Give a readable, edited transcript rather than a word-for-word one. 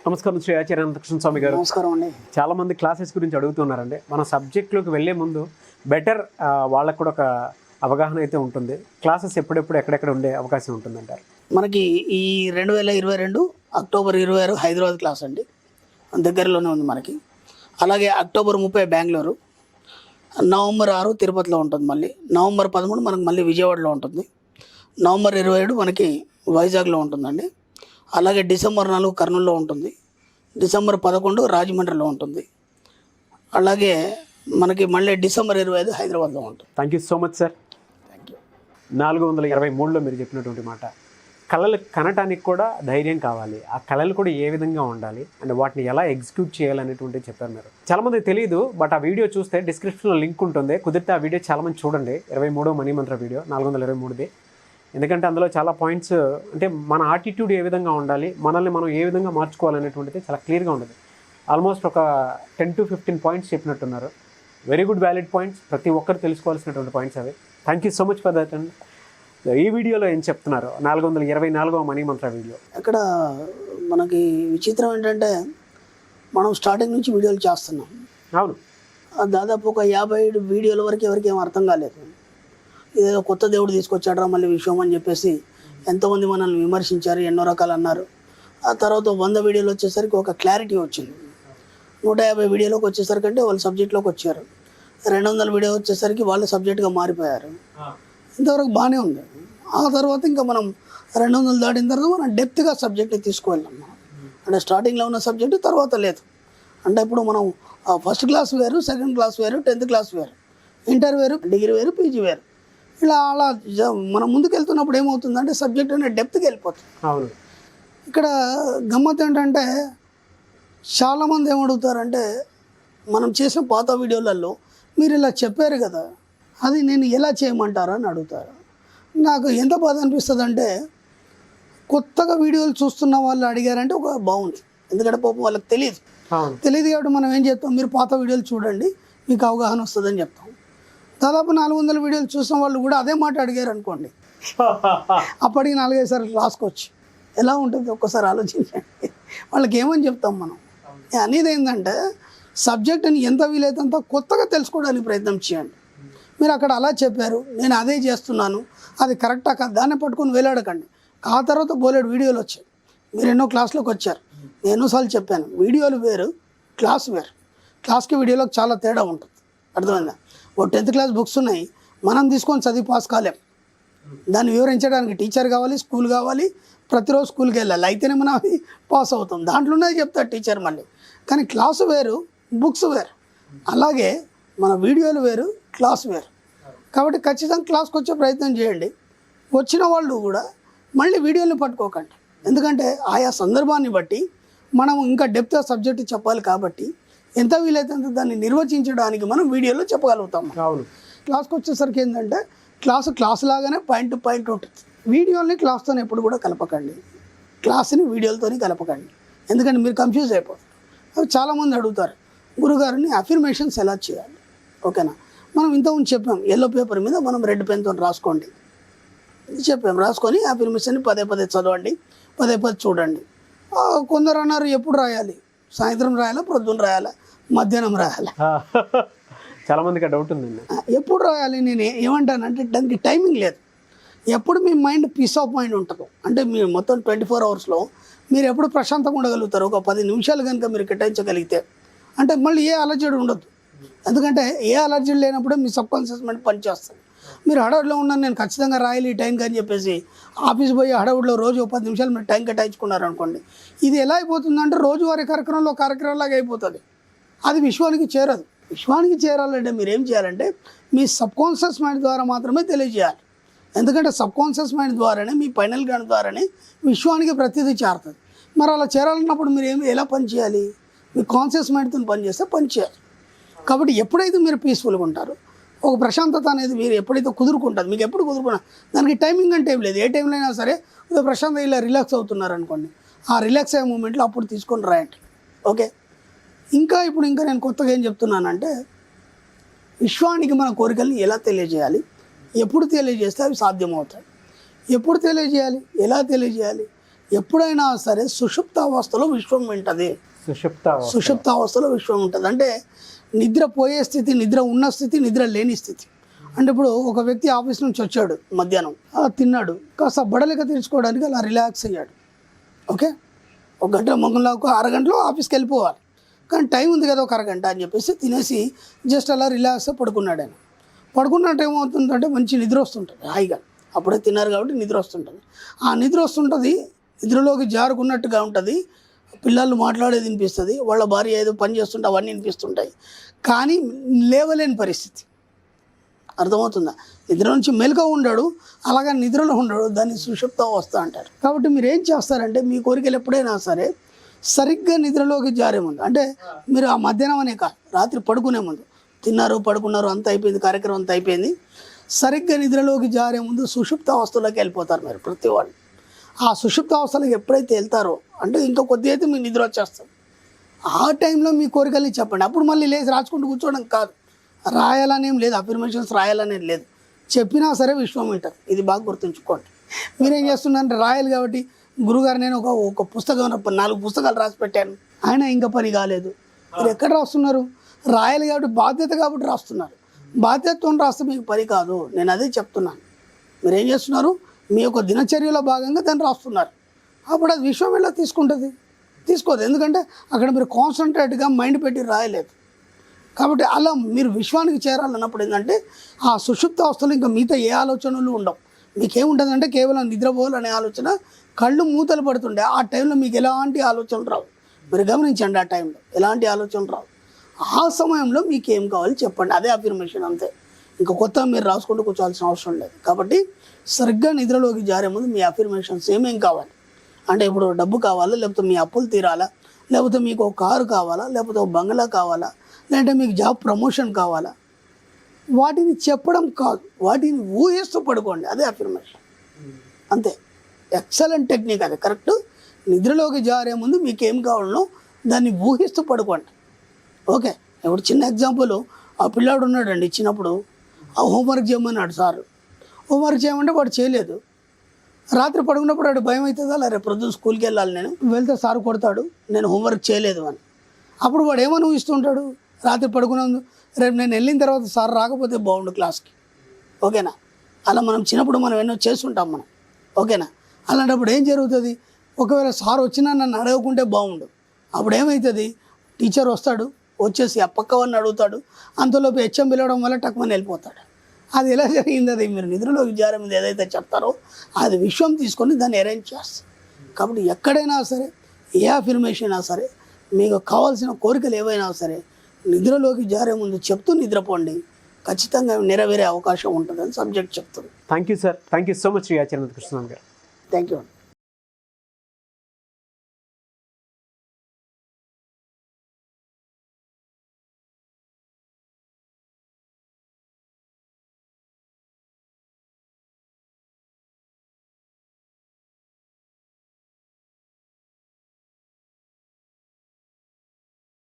నమస్కారం శ్రీ ఆచార్య అనంత స్వామి గారు. నమస్కారం అండి. చాలా మంది క్లాసెస్ గురించి అడుగుతున్నారండి. మన సబ్జెక్ట్లోకి వెళ్ళే ముందు బెటర్ వాళ్ళకు కూడా ఒక అవగాహన అయితే ఉంటుంది. క్లాసెస్ ఎప్పుడెప్పుడు ఎక్కడెక్కడ ఉండే అవకాశం ఉంటుందంటారు? మనకి ఈ 2022 అక్టోబర్ 26 హైదరాబాద్ క్లాస్ అండి, దగ్గరలోనే ఉంది మనకి. అలాగే అక్టోబర్ 30 బెంగళూరు, నవంబర్ 6 తిరుపతిలో ఉంటుంది. మళ్ళీ నవంబర్ 13 మనకు మళ్ళీ విజయవాడలో ఉంటుంది. నవంబర్ 27 మనకి వైజాగ్లో ఉంటుందండి. అలాగే డిసెంబర్ 4 కర్నూలులో ఉంటుంది. డిసెంబర్ 11 రాజమండ్రిలో ఉంటుంది. అలాగే మనకి మళ్ళీ డిసెంబర్ 25 హైదరాబాద్లో ఉంటుంది. Thank you so much sir. Thank you. 423లో మీరు చెప్పినటువంటి మాట, కళలు కనటానికి కూడా ధైర్యం కావాలి. ఆ కళలు కూడా ఏ విధంగా ఉండాలి అండ్ వాటిని ఎలా ఎగ్జిక్యూట్ చేయాలనేటువంటిది చెప్పారు మీరు. చాలామంది తెలియదు, బట్ ఆ వీడియో చూస్తే డిస్క్రిప్షన్లో లింక్ ఉంటుంది. కుదిరితే ఆ వీడియో చాలామంది చూడండి. 23వ మనీ మంత్ర వీడియో 423ది. ఎందుకంటే అందులో చాలా పాయింట్స్, అంటే మన యాటిట్యూడ్ ఏ విధంగా ఉండాలి, మనల్ని మనం ఏ విధంగా మార్చుకోవాలనేటువంటిది చాలా క్లియర్గా ఉంటుంది. ఆల్మోస్ట్ ఒక 10 to 15 పాయింట్స్ చెప్పినట్టున్నారు. వెరీ గుడ్ వ్యాలిడ్ పాయింట్స్, ప్రతి ఒక్కరు తెలుసుకోవాల్సినటువంటి పాయింట్స్ అవి. Thank you so much for that. And ఈ వీడియోలో ఏం చెప్తున్నారు? 424వ మనీ మంత్ర వీడియో. ఇక్కడ మనకి విచిత్రం ఏంటంటే, మనం స్టార్టింగ్ నుంచి వీడియోలు చేస్తున్నాం. అవును, దాదాపు ఒక 57 వీడియోల వరకు ఎవరికి ఏం అర్థం కాలేదు. ఇదేదో కొత్త దేవుడు తీసుకొచ్చాడరా మళ్ళీ విషయం అని చెప్పేసి ఎంతోమంది మనల్ని విమర్శించారు, ఎన్నో రకాలు అన్నారు. ఆ తర్వాత 100 వీడియోలు వచ్చేసరికి ఒక క్లారిటీ వచ్చింది. 150 వీడియోలోకి వచ్చేసరికి అంటే వాళ్ళు సబ్జెక్ట్లోకి వచ్చారు. 200 వీడియో వచ్చేసరికి వాళ్ళు సబ్జెక్ట్గా మారిపోయారు. ఇంతవరకు బాగానే ఉంది. ఆ తర్వాత ఇంకా మనం 200 దాటిన తర్వాత మనం డెప్త్గా సబ్జెక్ట్ని తీసుకువెళ్ళాం. అంటే స్టార్టింగ్లో ఉన్న సబ్జెక్టు తర్వాత లేదు. అంటే ఇప్పుడు మనం ఫస్ట్ క్లాస్ వేరు, సెకండ్ క్లాస్ వేరు, 10th క్లాస్ వేరు, ఇంటర్ వేరు, డిగ్రీ వేరు, పీజీ వేరు, ఇలా అలా మనం ముందుకు వెళ్తున్నప్పుడు ఏమవుతుందంటే సబ్జెక్ట్ అనేది డెప్త్కి వెళ్ళిపోతుంది. అవును. ఇక్కడ గమ్మత్ ఏంటంటే, చాలామంది ఏమడుగుతారంటే, మనం చేసిన పాత వీడియోలలో మీరు ఇలా చెప్పారు కదా, అది నేను ఎలా చేయమంటారా అని అడుగుతారు. నాకు ఎంత బాధ అనిపిస్తుంది అంటే, కొత్తగా వీడియోలు చూస్తున్న వాళ్ళు అడిగారంటే ఒక బాగుంది. ఎందుకంటే పాపం వాళ్ళకి తెలియదు కాబట్టి మనం ఏం చెప్తాం, మీరు పాత వీడియోలు చూడండి మీకు అవగాహన వస్తుందని చెప్తాం. దాదాపు 400 వీడియోలు చూసిన వాళ్ళు కూడా అదే మాట అడిగారు అనుకోండి, అప్పటికి 4-5 సార్లు రాసుకోవచ్చు. ఎలా ఉంటుంది ఒక్కసారి ఆలోచించండి. వాళ్ళకి ఏమని చెప్తాం మనం? అనేది ఏంటంటే, సబ్జెక్ట్ని ఎంత వీలైతే అంత కొత్తగా తెలుసుకోవడానికి ప్రయత్నం చేయండి. మీరు అక్కడ అలా చెప్పారు, నేను అదే చేస్తున్నాను, అది కరెక్టా కాదు, దాన్ని పట్టుకొని వేలాడకండి. ఆ తర్వాత బోలెడు వీడియోలు వచ్చాయి. మీరు ఎన్నో క్లాస్లోకి వచ్చారు, నేను ఎన్నోసార్లు చెప్పాను, వీడియోలు వేరు, క్లాస్ వేరు. క్లాస్కి వీడియోలోకి చాలా తేడా ఉంటుంది. అర్థమైందా? ఓ 10th క్లాస్ బుక్స్ ఉన్నాయి, మనం తీసుకొని చదివి పాస్ కాలేం. దాన్ని వివరించడానికి టీచర్ కావాలి, స్కూల్ కావాలి, ప్రతిరోజు స్కూల్కి వెళ్ళాలి, అయితేనే మనం అవి పాస్ అవుతాం. దాంట్లోనే చెప్తారు టీచర్ మళ్ళీ. కానీ క్లాసు వేరు, బుక్స్ వేరు. అలాగే మన వీడియోలు వేరు, క్లాస్ వేరు. కాబట్టి ఖచ్చితంగా క్లాస్కి వచ్చే ప్రయత్నం చేయండి. వచ్చిన వాళ్ళు కూడా మళ్ళీ వీడియోని పట్టుకోకండి. ఎందుకంటే ఆయా సందర్భాన్ని బట్టి మనం ఇంకా డెప్త్ సబ్జెక్ట్ చెప్పాలి. కాబట్టి ఎంత వీలైతే అంత దాన్ని నిర్వచించడానికి మనం వీడియోలో చెప్పగలుగుతాం. అవును. క్లాస్కి వచ్చేసరికి ఏంటంటే, క్లాస్ లాగానే పాయింట్ టు పాయింట్ ఉంటుంది. వీడియోని క్లాస్తో ఎప్పుడు కూడా కలపకండి, క్లాస్ని వీడియోలతోని కలపకండి. ఎందుకంటే మీరు కన్ఫ్యూజ్ అయిపోతారు. అవి చాలామంది అడుగుతారు, గురుగారిని అఫిర్మేషన్స్ ఎలా చేయాలి? ఓకేనా, మనం ఇంతకుముందు చెప్పాం, ఎల్లో పేపర్ మీద మనం రెడ్ పెన్తో రాసుకోండి చెప్పాం. రాసుకొని అఫిర్మేషన్ని పదే చదవండి, పదే చూడండి. కొందరు అన్నారు, ఎప్పుడు రాయాలి? సాయంత్రం రాయాలా, ప్రొద్దున రాయాలా, మధ్యాహ్నం రాయాలా? చాలామందికి డౌట్ ఉందండి. ఎప్పుడు రాయాలి? నేను ఏమంటానంటే, దానికి టైమింగ్ లేదు. ఎప్పుడు మీ మైండ్ పీస్ ఆఫ్ మైండ్ ఉంటుందో, అంటే మీరు మొత్తం 24 అవర్స్లో మీరు ఎప్పుడు ప్రశాంతంగా ఉండగలుగుతారు. ఒక 10 నిమిషాలు కనుక మీరు కేటాయించగలిగితే, అంటే మళ్ళీ ఏ అలర్జీ ఉండదు. ఎందుకంటే ఏ అలర్జీ లేనప్పుడే మీ సబ్కాన్షియస్ మైండ్ పనిచేస్తుంది. మీరు హడావుడిలో ఉన్నాను, నేను ఖచ్చితంగా రాయాలి ఈ టైంకి అని చెప్పేసి ఆఫీస్ పోయి హడావుడిలో రోజు 10 నిమిషాలు మీరు టైం కేటాయించుకున్నారు అనుకోండి, ఇది ఎలా అయిపోతుందంటే రోజువారీ కార్యక్రమంలాగా అయిపోతుంది. అది విశ్వానికి చేరదు. విశ్వానికి చేరాలంటే మీరు ఏం చేయాలంటే, మీ సబ్కాన్షియస్ మైండ్ ద్వారా మాత్రమే తెలియజేయాలి. ఎందుకంటే సబ్కాన్షియస్ మైండ్ ద్వారానే, మీ పైనల్ గ్రాండ్ ద్వారానే విశ్వానికి ప్రతిదీ చేరుతుంది. మరి అలా చేరాలన్నప్పుడు మీరు ఎలా పని చేయాలి? మీ కాన్షియస్ మైండ్తో పని చేస్తే పని చేయాలి. కాబట్టి ఎప్పుడైతే మీరు పీస్ఫుల్గా ఉంటారో, ఒక ప్రశాంతత అనేది మీరు ఎప్పుడైతే కుదురుకుంటుంది, మీకు ఎప్పుడు కుదురుకున్నా, దానికి టైమింగ్ అంటే ఏం లేదు. ఏ టైంలో అయినా సరే ప్రశాంతంగా ఇలా రిలాక్స్ అవుతున్నారు అనుకోండి, ఆ రిలాక్స్ అయ్యే మూమెంట్లో అప్పుడు తీసుకొని రాయండి. ఓకే. ఇంకా నేను కొత్తగా ఏం చెప్తున్నానంటే, విశ్వానికి మన కోరికల్ని ఎలా తెలియజేయాలి, ఎప్పుడు తెలియజేస్తే అవి సాధ్యమవుతాయి, ఎప్పుడు తెలియజేయాలి, ఎలా తెలియజేయాలి, ఎప్పుడైనా సరే సుషుప్తావస్థలో విశ్వం వింటది. సుషుప్తావస్థలో విశ్వం ఉంటుంది అంటే నిద్ర పోయే స్థితి, నిద్ర ఉన్న స్థితి, నిద్ర లేని స్థితి. అంటే ఇప్పుడు ఒక వ్యక్తి ఆఫీస్ నుంచి వచ్చాడు, మధ్యాహ్నం తిన్నాడు, కాస్త బడలిక తీర్చుకోవడానికి అలా రిలాక్స్ అయ్యాడు. ఓకే, ఒక గంట మొగంలో ఒక అరగంటలో ఆఫీస్కి వెళ్ళిపోవాలి, కానీ టైం ఉంది కదా ఒక అరగంట అని చెప్పేసి తినేసి జస్ట్ అలా రిలాక్స్ పడుకున్నాడు. ఆయన పడుకున్నట్టు ఏమవుతుందంటే మంచి నిద్ర వస్తుంటుంది హాయిగా. అప్పుడే తిన్నారు కాబట్టి నిద్ర వస్తుంటుంది. ఆ నిద్ర వస్తుంటుంది, నిద్రలోకి జారుకున్నట్టుగా ఉంటుంది, పిల్లలు మాట్లాడేది వినిపిస్తుంది, వాళ్ళ భార్య ఏదో పని చేస్తుంటే అవన్నీ వినిపిస్తుంటాయి, కానీ లేవలేని పరిస్థితి. అర్థమవుతుందా? నిద్ర నుంచి మెలకువ ఉండడు, అలాగే నిద్రలో ఉండడు, దాన్ని సుషుప్తావస్థ అంటారు. కాబట్టి మీరు ఏం చేస్తారంటే మీ కోరికలు ఎప్పుడైనా సరే సరిగ్గా నిద్రలోకి జారే ముందు, అంటే మీరు ఆ మధ్యాహ్నం అనే కాదు, రాత్రి పడుకునే ముందు, తిన్నారు పడుకున్నారు అంత అయిపోయింది, కార్యక్రమం అంతా అయిపోయింది, సరిగ్గా నిద్రలోకి జారే ముందు సుషుప్తావస్థలోకి వెళ్ళిపోతారు మీరు ప్రతి వాళ్ళు. ఆ సుషుప్తావస్థలోకి ఎప్పుడైతే వెళ్తారో అంటే ఇంకా కొద్దిగా అయితే మీకు నిద్ర వచ్చేస్తుంది. ఆ టైంలో మీ కోరికల్ని చెప్పండి. అప్పుడు మళ్ళీ లేచి రాసుకుంటూ కూర్చోవడం కాదు, రాయాలనేం లేదు, అఫర్మేషన్స్ రాయాలనేది లేదు, చెప్పినా సరే విశ్వం వింటారు. ఇది బాగా గుర్తుంచుకోండి. మీరేం చేస్తున్నారంటే రాయాలి కాబట్టి గురుగారు నేను ఒక పుస్తకం 4 పుస్తకాలు రాసి పెట్టాను, ఆయన ఇంకా పని కాలేదు. మీరు ఎక్కడ రాస్తున్నారు? రాయాలి కాబట్టి బాధ్యత కాబట్టి రాస్తున్నారు. బాధ్యతతో రాస్తే మీకు పని కాదు. నేను అదే చెప్తున్నాను. మీరు ఏం చేస్తున్నారు? మీ యొక్క దినచర్యలో భాగంగా దాన్ని రాస్తున్నారు. అప్పుడు అది విశ్వం ఎలా తీసుకుంటుంది? తీసుకోదు. ఎందుకంటే అక్కడ మీరు కాన్సన్ట్రేట్గా మైండ్ పెట్టి రాయలేదు. కాబట్టి అలా మీరు విశ్వానికి చేరాలన్నప్పుడు ఏంటంటే ఆ సుషుప్త అవస్థలో ఇంకా మిగతా ఏ ఆలోచనలు ఉండవు. మీకేముంటుందంటే కేవలం నిద్రపోవాలనే ఆలోచన, కళ్ళు మూతలు పడుతుండే ఆ టైంలో మీకు ఎలాంటి ఆలోచనలు రావు. మీరు గమనించండి, ఆ టైంలో ఎలాంటి ఆలోచనలు రావు. ఆ సమయంలో మీకు ఏం కావాలి చెప్పండి, అదే అఫర్మేషన్ అంతే. ఇంకా కొత్త మీరు రాసుకుంటూ కూర్చోవాల్సిన అవసరం లేదు. కాబట్టి సరిగ్గా నిద్రలోకి జారే ముందు మీ అఫర్మేషన్స్ ఏమేం కావాలి అంటే, ఇప్పుడు డబ్బు కావాలా, లేకపోతే మీ అప్పులు తీరాలా, లేకపోతే మీకు ఒక కారు కావాలా, లేకపోతే ఒక బంగ్లా కావాలా, లేదంటే మీకు జాబ్ ప్రమోషన్ కావాలా, వాటిని చెప్పడం కాదు, వాటిని ఊహిస్తూ పడుకోండి, అదే అఫర్మేషన్ అంతే. ఎక్సలెంట్ టెక్నిక్ అది, కరెక్ట్. నిద్రలోకి జారే ముందు మీకు ఏం కావాలనో దాన్ని ఊహిస్తూ పడుకోండి. ఓకే, ఇప్పుడు చిన్న ఎగ్జాంపుల్, ఆ పిల్లాడు ఉన్నాడండి, ఇచ్చినప్పుడు ఆ హోంవర్క్ చేయమన్నాడు సార్. హోంవర్క్ చేయమంటే వాడు చేయలేదు. రాత్రి పడుకున్నప్పుడు వాడు భయం అవుతుందా, లేదా రేపు ప్రొద్దున స్కూల్కి వెళ్ళాలి, నేను వెళ్తే సార్ కొడతాడు, నేను హోంవర్క్ చేయలేదు అని. అప్పుడు వాడు ఏమని ఊహిస్తుంటాడు? రాత్రి పడుకున్నాను, రేపు నేను వెళ్ళిన తర్వాత సార్ రాకపోతే బాగుండు క్లాస్కి. ఓకేనా? అలా మనం చిన్నప్పుడు మనం ఎన్నో చేస్తుంటాం మనం. ఓకేనా? అలాంటప్పుడు ఏం జరుగుతుంది? ఒకవేళ సార్ వచ్చినా నన్ను అడగకుంటే బాగుండు. అప్పుడు ఏమవుతుంది? టీచర్ వస్తాడు, వచ్చేసి ఆ పక్కవన్నీ అడుగుతాడు, అంతలోపు హెచ్ఎం పిలవడం వల్ల టక్మని వెళ్ళిపోతాడు. అది ఎలా జరిగింది? అది మీరు నిద్రలోకి జారే మీద ఏదైతే చెప్తారో అది విశ్వం తీసుకొని దాన్ని అరేంజ్ చేస్తారు. కాబట్టి ఎక్కడైనా సరే, ఏ అఫర్మేషన్ అయినా సరే, మీకు కావాల్సిన కోరికలు ఏవైనా సరే నిద్రలోకి జారే ముందు చెప్తూ నిద్రపోండి, ఖచ్చితంగా నెరవేరే అవకాశం ఉంటుందని సబ్జెక్ట్ చెప్తుంది. Thank you sir, thank you so much Shri Acharya Krishna garu. Thank you.